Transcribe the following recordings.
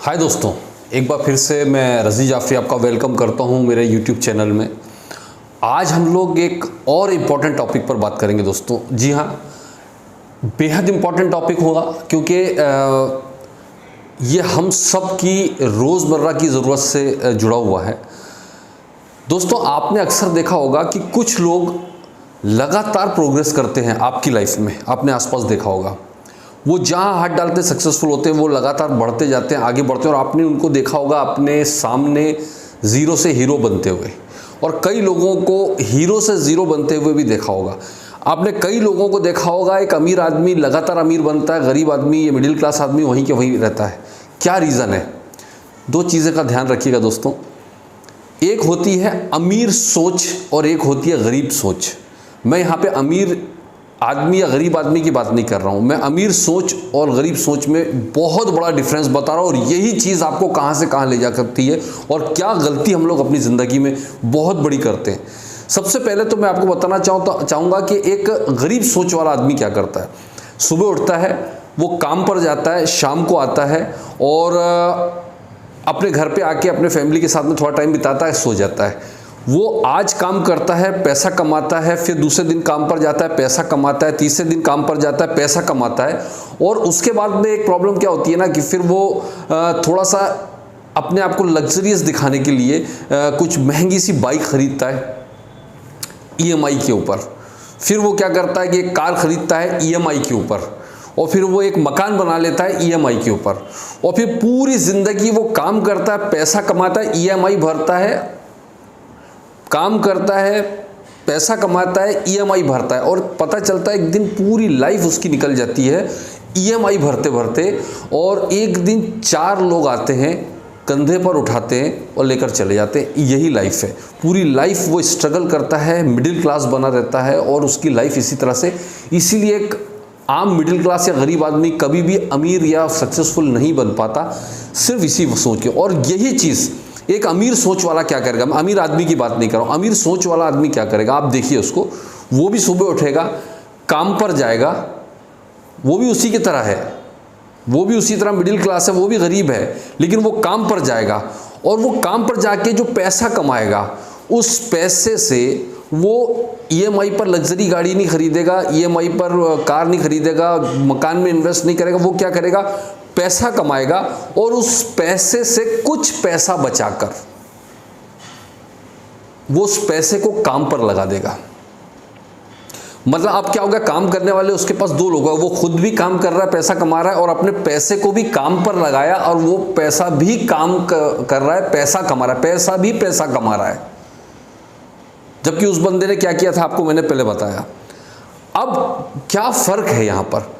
हाय दोस्तों, एक बार फिर से मैं रज़ी जाफ़री आपका वेलकम करता हूं मेरे यूट्यूब चैनल में। आज हम लोग एक और इम्पॉर्टेंट टॉपिक पर बात करेंगे दोस्तों। जी हाँ, बेहद इम्पॉर्टेंट टॉपिक होगा क्योंकि ये हम सब की रोज़मर्रा की ज़रूरत से जुड़ा हुआ है। दोस्तों, आपने अक्सर देखा होगा कि कुछ लोग लगातार प्रोग्रेस करते हैं आपकी लाइफ में। आपने आसपास देखा होगा, वो जहाँ हाथ डालते सक्सेसफुल होते हैं, वो लगातार बढ़ते जाते हैं, आगे बढ़ते हैं। और आपने उनको देखा होगा अपने सामने ज़ीरो से हीरो बनते हुए, और कई लोगों को हीरो से ज़ीरो बनते हुए भी देखा होगा। आपने कई लोगों को देखा होगा, एक अमीर आदमी लगातार अमीर बनता है, गरीब आदमी या मिडिल क्लास आदमी वहीं के वहीं रहता है। क्या रीज़न है? दो चीज़ें का ध्यान रखिएगा दोस्तों। एक होती है अमीर सोच और एक होती है गरीब सोच। मैं यहाँ पे अमीर आदमी या गरीब आदमी की बात नहीं कर रहा हूँ, मैं अमीर सोच और गरीब सोच में बहुत बड़ा डिफरेंस बता रहा हूँ। और यही चीज़ आपको कहाँ से कहाँ ले जा सकती है और क्या गलती हम लोग अपनी ज़िंदगी में बहुत बड़ी करते हैं। सबसे पहले तो मैं आपको बताना चाहूँगा कि एक गरीब सोच वाला आदमी क्या करता है। सुबह उठता है, वो काम पर जाता है, शाम को आता है और अपने घर पे आके अपने फैमिली के साथ में थोड़ा टाइम बिताता है, सो जाता है। वो आज काम करता है, पैसा कमाता है, फिर दूसरे दिन काम पर जाता है, पैसा कमाता है, तीसरे दिन काम पर जाता है, पैसा कमाता है। और उसके बाद में एक प्रॉब्लम क्या होती है ना कि फिर वो थोड़ा सा अपने आप को लग्जरियस दिखाने के लिए कुछ महंगी सी बाइक खरीदता है ईएमआई के ऊपर। फिर वो क्या करता है कि एक कार खरीदता है ईएमआई के ऊपर, और फिर वो एक मकान बना लेता है ईएमआई के ऊपर। और फिर पूरी ज़िंदगी वो काम करता है, पैसा कमाता है, ईएमआई भरता है, काम करता है, पैसा कमाता है, ईएमआई भरता है। और पता चलता है एक दिन पूरी लाइफ उसकी निकल जाती है ईएमआई भरते भरते। और एक दिन 4 लोग आते हैं, कंधे पर उठाते हैं और लेकर चले जाते हैं। यही लाइफ है। पूरी लाइफ वो स्ट्रगल करता है, मिडिल क्लास बना रहता है और उसकी लाइफ इसी तरह से। इसीलिए एक आम मिडिल क्लास या गरीब आदमी कभी भी अमीर या सक्सेसफुल नहीं बन पाता, सिर्फ इसी सोच के। और यही चीज़ एक अमीर सोच वाला क्या करेगा, मैं अमीर आदमी की बात नहीं कर रहा हूँ, अमीर सोच वाला आदमी क्या करेगा आप देखिए उसको। वो भी सुबह उठेगा, काम पर जाएगा, वो भी उसी की तरह है, वो भी उसी तरह मिडिल क्लास है, वो भी गरीब है, लेकिन वो काम पर जाएगा। और वो काम पर जाके जो पैसा कमाएगा, उस पैसे से वो ईएमआई पर लग्जरी गाड़ी नहीं खरीदेगा, ईएमआई पर कार नहीं खरीदेगा, मकान में इन्वेस्ट नहीं करेगा। वो क्या करेगा, पैसा कमाएगा और उस पैसे से कुछ पैसा बचाकर वो उस पैसे को काम पर लगा देगा। मतलब अब क्या होगा, काम करने वाले उसके पास 2 लोग हैं, वो खुद भी काम कर रहा है, पैसा कमा रहा है, और अपने पैसे को भी काम पर लगाया और वो पैसा भी काम कर रहा है, पैसा कमा रहा है, पैसा भी पैसा कमा रहा है। जबकि उस बंदे ने क्या किया था आपको मैंने पहले बताया। अब क्या फर्क है यहां पर?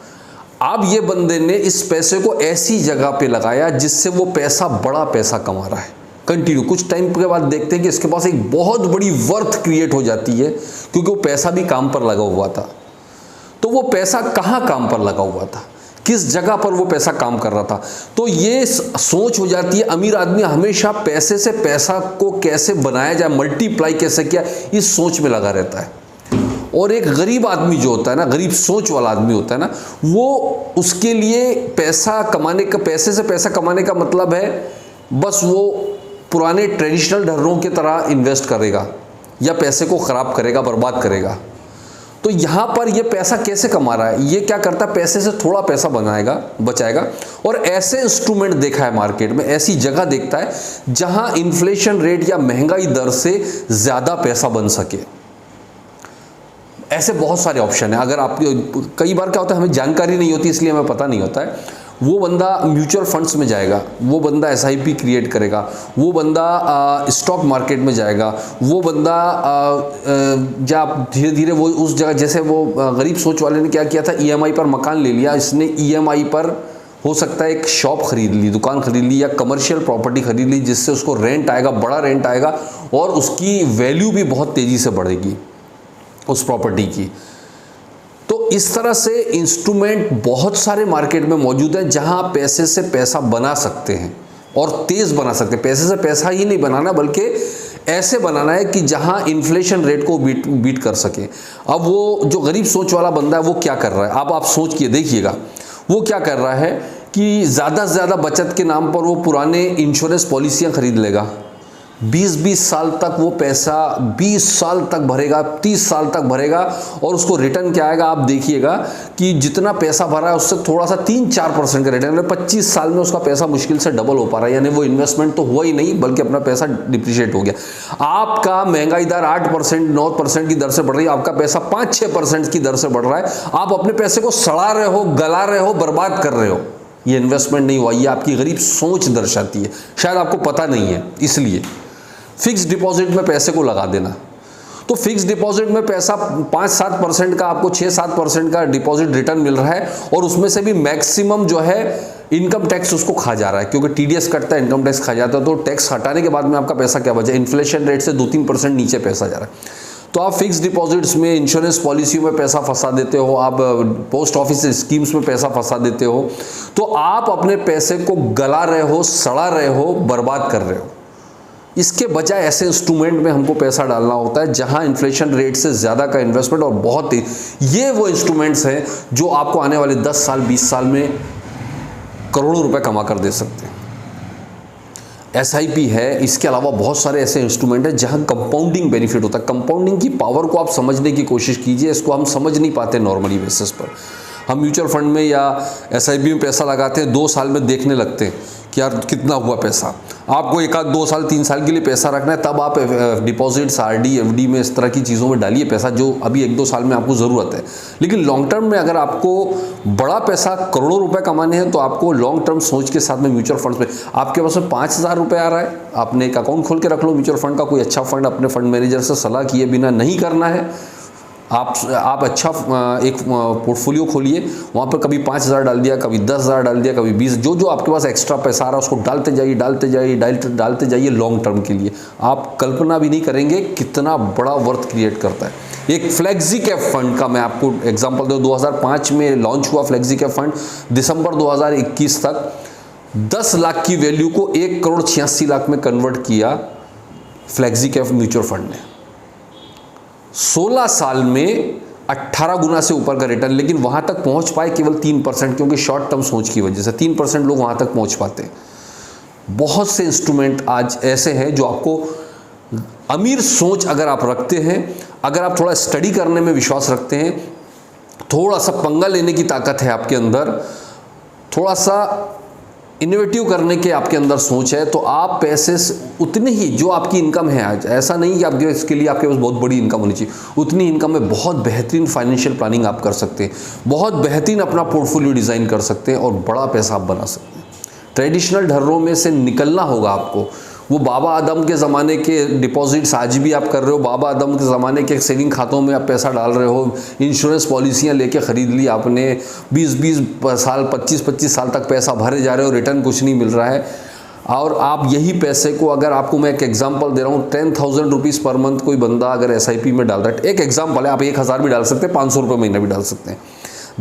अब ये बंदे ने इस पैसे को ऐसी जगह पे लगाया जिससे वो पैसा बड़ा पैसा कमा रहा है कंटिन्यू। कुछ टाइम के बाद देखते हैं कि इसके पास एक बहुत बड़ी वर्थ क्रिएट हो जाती है, क्योंकि वो पैसा भी काम पर लगा हुआ था। तो वो पैसा कहाँ काम पर लगा हुआ था, किस जगह पर वो पैसा काम कर रहा था? तो ये सोच हो जाती है, अमीर आदमी हमेशा पैसे से पैसा को कैसे बनाया जाए, मल्टीप्लाई कैसे किया, इस सोच में लगा रहता है। और एक गरीब आदमी जो होता है ना, गरीब सोच वाला आदमी होता है ना, वो उसके लिए पैसा कमाने का, पैसे से पैसा कमाने का मतलब है बस वो पुराने ट्रेडिशनल ढर्रों की तरह इन्वेस्ट करेगा या पैसे को ख़राब करेगा, बर्बाद करेगा। तो यहाँ पर ये पैसा कैसे कमा रहा है, ये क्या करता है, पैसे से थोड़ा पैसा बचाएगा। और ऐसे इंस्ट्रूमेंट देखा है मार्केट में, ऐसी जगह देखता है जहाँ इन्फ्लेशन रेट या महंगाई दर से ज़्यादा पैसा बन सके। ऐसे बहुत सारे ऑप्शन है। अगर आप, कई बार क्या होता है हमें जानकारी नहीं होती, इसलिए हमें पता नहीं होता है। वो बंदा म्यूचुअल फंड्स में जाएगा, वो बंदा एसआईपी क्रिएट करेगा, वो बंदा स्टॉक मार्केट में जाएगा, वो बंदा जब धीरे धीरे वो उस जगह, जैसे वो गरीब सोच वाले ने क्या किया था, ईएमआई पर मकान ले लिया इसने, ईएमआई पर हो सकता है एक शॉप खरीद ली, दुकान खरीद ली, या कमर्शियल प्रॉपर्टी खरीद ली, जिससे उसको रेंट आएगा, बड़ा रेंट आएगा और उसकी वैल्यू भी बहुत तेज़ी से बढ़ेगी उस प्रॉपर्टी की। तो इस तरह से इंस्ट्रूमेंट बहुत सारे मार्केट में मौजूद हैं जहां पैसे से पैसा बना सकते हैं और तेज बना सकते हैं। पैसे से पैसा ही नहीं बनाना, बल्कि ऐसे बनाना है कि जहां इन्फ्लेशन रेट को बीट कर सके। अब वो जो गरीब सोच वाला बंदा है वो क्या कर रहा है, अब आप सोच के देखिएगा। वो क्या कर रहा है कि ज़्यादा से ज़्यादा बचत के नाम पर वो पुराने इंश्योरेंस पॉलिसियाँ खरीद लेगा। 20-20 साल तक वो पैसा 20 साल तक भरेगा, 30 साल तक भरेगा, और उसको रिटर्न क्या आएगा आप देखिएगा कि जितना पैसा भरा है उससे थोड़ा सा 3-4% का रिटर्न, 25 साल में उसका पैसा मुश्किल से डबल हो पा रहा है। यानी वो इन्वेस्टमेंट तो हुआ ही नहीं बल्कि अपना पैसा डिप्रिशिएट हो गया। आपका महंगाई दर 8% 9% की दर से बढ़ रही है, आपका पैसा 5-6% की दर से बढ़ रहा है। आप अपने पैसे को सड़ा रहे हो, गला रहे हो, बर्बाद कर रहे हो। ये इन्वेस्टमेंट नहीं हुआ, ये आपकी गरीब सोच दर्शाती है, शायद आपको पता नहीं है। इसलिए फिक्स डिपॉजिट में पैसे को लगा देना। तो फिक्स डिपॉजिट में पैसा 5-7% का, आपको 6-7% का डिपॉजिट रिटर्न मिल रहा है, और उसमें से भी मैक्सिमम जो है इनकम टैक्स उसको खा जा रहा है, क्योंकि टीडीएस कटता है, इनकम टैक्स खा जाता है। तो टैक्स हटाने के बाद में आपका पैसा क्या बचा? इन्फ्लेशन रेट से 2-3% नीचे पैसा जा रहा है। तो आप फिक्स डिपॉजिट्स में, इंश्योरेंस पॉलिसी में पैसा फंसा देते हो, आप पोस्ट ऑफिस स्कीम्स में पैसा फंसा देते हो, तो आप अपने पैसे को गला रहे हो, सड़ा रहे हो, बर्बाद कर रहे हो। इसके बजाय ऐसे इंस्ट्रूमेंट में हमको पैसा डालना होता है जहां इन्फ्लेशन रेट से ज़्यादा का इन्वेस्टमेंट और बहुत ही, ये वो इंस्ट्रूमेंट्स हैं जो आपको आने वाले 10 साल 20 साल में करोड़ों रुपए कमा कर दे सकते हैं। एसआईपी है, इसके अलावा बहुत सारे ऐसे इंस्ट्रूमेंट हैं जहां कंपाउंडिंग बेनिफिट होता है। कंपाउंडिंग की पावर को आप समझने की कोशिश कीजिए, इसको हम समझ नहीं पाते नॉर्मली बेसिस पर। हम म्यूचुअल फंड में या एसआईपी में पैसा लगाते हैं, 2 साल में देखने लगते हैं कि यार कितना हुआ पैसा। आपको 1-2 साल 3 साल के लिए पैसा रखना है, तब आप डिपॉजिट्स, आरडी, एफडी में इस तरह की चीज़ों में डालिए पैसा, जो अभी 1-2 साल में आपको ज़रूरत है। लेकिन लॉन्ग टर्म में अगर आपको बड़ा पैसा, करोड़ों रुपए कमाने हैं, तो आपको लॉन्ग टर्म सोच के साथ में म्यूचुअल फंड्स में, आपके पास में 5,000 रुपये आ रहा है, आपने एक अकाउंट खोल के रख लो म्यूचुअल फंड का, कोई अच्छा फंड अपने फंड मैनेजर से सलाह किए बिना नहीं करना है। आप अच्छा एक पोर्टफोलियो खोलिए, वहाँ पर कभी 5,000 डाल दिया, कभी 10,000 डाल दिया, कभी 20, जो आपके पास एक्स्ट्रा पैसा आ रहा है उसको डालते जाइए लॉन्ग टर्म के लिए। आप कल्पना भी नहीं करेंगे कितना बड़ा वर्थ क्रिएट करता है। एक फ्लेक्सी कैप फंड का मैं आपको एग्जांपल दूं, 2005 में लॉन्च हुआ फ्लेक्सी कैप फंड, दिसंबर 2021 तक 10 लाख की वैल्यू को 1,86,00,000 में कन्वर्ट किया फ्लेक्सी कैप म्यूचुअल फंड ने। 16 साल में 18 गुना से ऊपर का रिटर्न, लेकिन वहां तक पहुंच पाए केवल 3%, क्योंकि शॉर्ट टर्म सोच की वजह से 3% लोग वहां तक पहुंच पाते हैं। बहुत से इंस्ट्रूमेंट आज ऐसे हैं जो आपको, अमीर सोच अगर आप रखते हैं, अगर आप थोड़ा स्टडी करने में विश्वास रखते हैं, थोड़ा सा पंगा लेने की ताकत है आपके अंदर, थोड़ा सा इनोवेटिव करने के आपके अंदर सोच है, तो आप पैसे उतनी ही जो आपकी इनकम है आज, ऐसा नहीं कि आपके इसके लिए आपके पास बहुत बड़ी इनकम होनी चाहिए, उतनी इनकम में बहुत बेहतरीन फाइनेंशियल प्लानिंग आप कर सकते हैं, बहुत बेहतरीन अपना पोर्टफोलियो डिज़ाइन कर सकते हैं और बड़ा पैसा आप बना सकते हैं। ट्रेडिशनल ढर्रों में से निकलना होगा आपको। वो बाबा आदम के ज़माने के डिपॉजिट्स आज भी आप कर रहे हो, बाबा आदम के ज़माने के सेविंग खातों में आप पैसा डाल रहे हो, इंश्योरेंस पॉलिसियाँ लेके ख़रीद ली आपने, 20-20 साल 25-25 साल तक पैसा भरे जा रहे हो, रिटर्न कुछ नहीं मिल रहा है। और आप यही पैसे को, अगर आपको मैं एक एग्जांपल दे रहा हूँ, 10,000 रुपीज़ पर मंथ कोई बंदा अगर एसआईपी में डाल रहा है, एक एग्जांपल है, आप 1,000 भी डाल सकते हैं, 500 रुपये महीना भी डाल सकते हैं,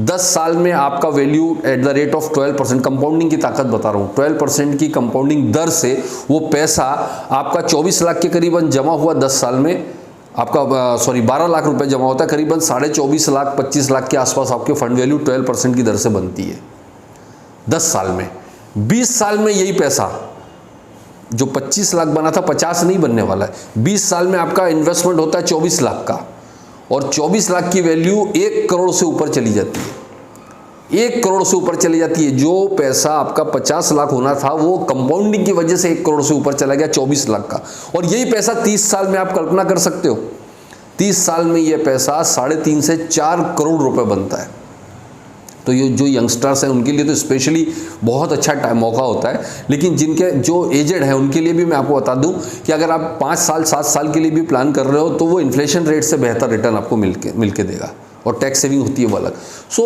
10 साल में आपका value at the rate of 12%, compounding की ताकत बता रहा हूँ, 12% की कंपाउंडिंग दर से वो पैसा आपका 24 लाख के करीबन जमा हुआ 10 साल में, आपका 12 लाख रुपए जमा होता है, करीबन 24.5 लाख 25 लाख के आसपास आपके फंड वैल्यू 12% की दर से बनती है 10 साल में। 20 साल में यही पैसा जो 25 लाख बना था 50 नहीं बनने वाला है, 20 साल में आपका इन्वेस्टमेंट होता है 24 लाख का, और 24 लाख की वैल्यू 1 करोड़ से ऊपर चली जाती है, 1 करोड़ से ऊपर चली जाती है। जो पैसा आपका 50 लाख होना था वो कंपाउंडिंग की वजह से 1 करोड़ से ऊपर चला गया 24 लाख का, और यही पैसा 30 साल में आप कल्पना कर सकते हो, 30 साल में ये पैसा 3.5 से 4 करोड़ रुपए बनता है। तो ये जो यंगस्टर्स हैं उनके लिए तो स्पेशली बहुत अच्छा मौका होता है, लेकिन जिनके जो एजेड हैं उनके लिए भी मैं आपको बता दूं कि अगर आप 5 साल 7 साल के लिए भी प्लान कर रहे हो तो वो इन्फ्लेशन रेट से बेहतर रिटर्न आपको मिलके देगा, और टैक्स सेविंग होती है वो अलग। सो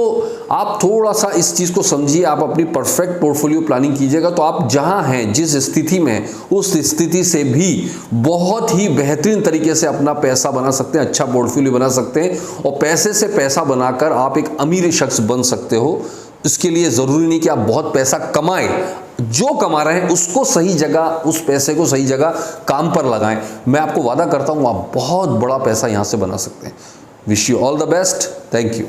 आप थोड़ा सा इस चीज़ को समझिए, आप अपनी परफेक्ट पोर्टफोलियो प्लानिंग कीजिएगा तो आप जहां हैं, जिस स्थिति में, उस स्थिति से भी बहुत ही बेहतरीन तरीके से अपना पैसा बना सकते हैं, अच्छा पोर्टफोलियो बना सकते हैं, और पैसे से पैसा बनाकर आप एक अमीर शख्स बन सकते हो। इसके लिए ज़रूरी नहीं कि आप बहुत पैसा कमाएं, जो कमा रहे हैं उसको सही जगह, उस पैसे को सही जगह काम पर लगाएं। मैं आपको वादा करता हूँ आप बहुत बड़ा पैसा यहाँ से बना सकते हैं। Wish you all the best. Thank you.